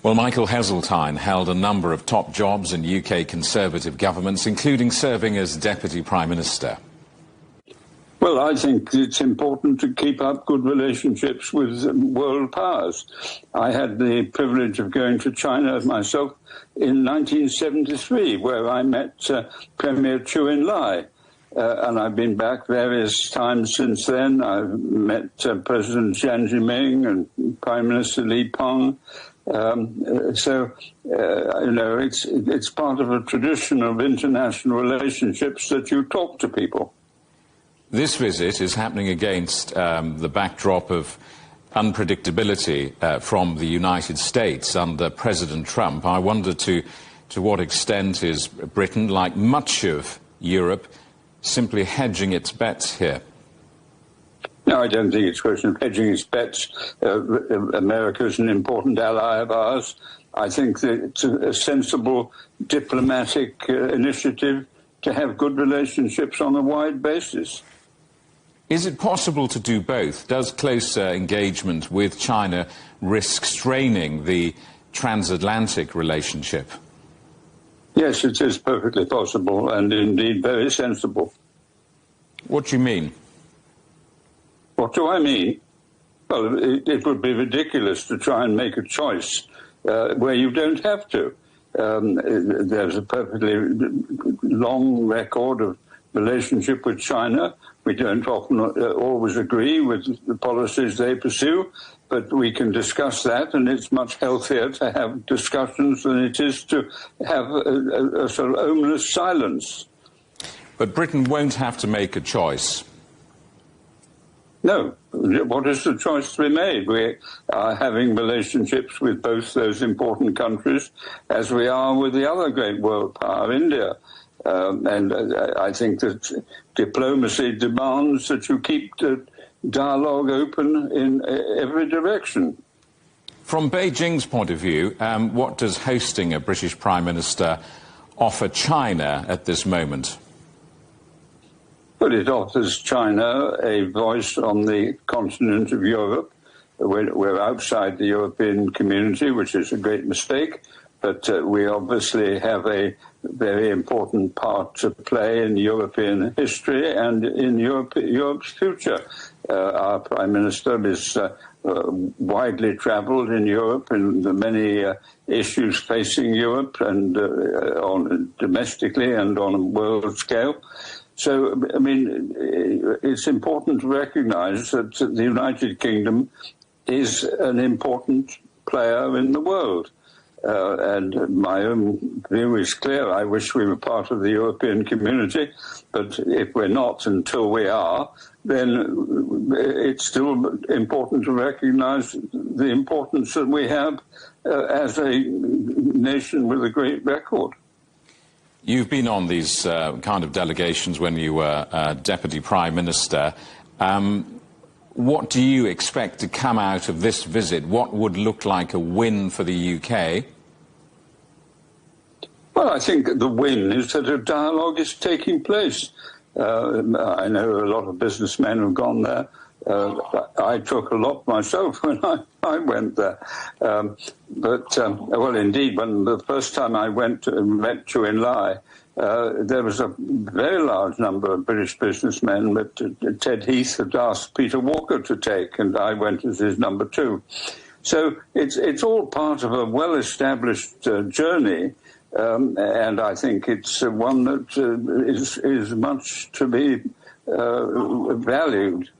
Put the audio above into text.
Well, Michael Heseltine held a number of top jobs in UK Conservative governments, including serving as Deputy Prime Minister. Well, I think it's important to keep up good relationships with world powers. I had the privilege of going to China myself in 1973, where I met Premier Chu En-lai. And I've been back various times since then. I've met President Jiang Zemin and Prime Minister Li Peng. It's part of a tradition of international relationships that you talk to people. This visit is happening against the backdrop of unpredictability from the United States under President Trump. I wonder to what extent is Britain, like much of Europe, simply hedging its bets here? No, I don't think it's a question of hedging its bets. America is an important ally of ours. I think that it's a sensible diplomatic initiative to have good relationships on a wide basis. Is it possible to do both? Does closer engagement with China risk straining the transatlantic relationship? Yes, it is perfectly possible and indeed very sensible. What do you mean? What do I mean? Well, it would be ridiculous to try and make a choice where you don't have to. There's a perfectly long record of relationship with China. We don't often always agree with the policies they pursue, but we can discuss that, and it's much healthier to have discussions than it is to have a sort of ominous silence. But Britain won't have to make a choice. No. What is the choice to be made? We are having relationships with both those important countries, as we are with the other great world power, India. And I think that diplomacy demands that you keep the dialogue open in every direction. From Beijing's point of view, what does hosting a British Prime Minister offer China at this moment? Well, it offers China a voice on the continent of Europe. We're outside the European community, which is a great mistake, but we obviously have a very important part to play in European history and in Europe's future. Our Prime Minister is widely travelled in Europe in the many issues facing Europe and domestically and on a world scale. So, I mean, it's important to recognise that the United Kingdom is an important player in the world. And my own view is clear. I wish we were part of the European community, but if we're not until we are, then it's still important to recognise the importance that we have as a nation with a great record. You've been on these kind of delegations when you were Deputy Prime Minister. What do you expect to come out of this visit? What would look like a win for the UK? Well, I think the win is that a dialogue is taking place. I know a lot of businessmen who've gone there. I took a lot myself when I went there. Well, indeed, when the first time I went and met Chu En-lai, there was a very large number of British businessmen, but Ted Heath had asked Peter Walker to take, and I went as his number two. So it's all part of a well-established journey, and I think it's one that is much to be valued.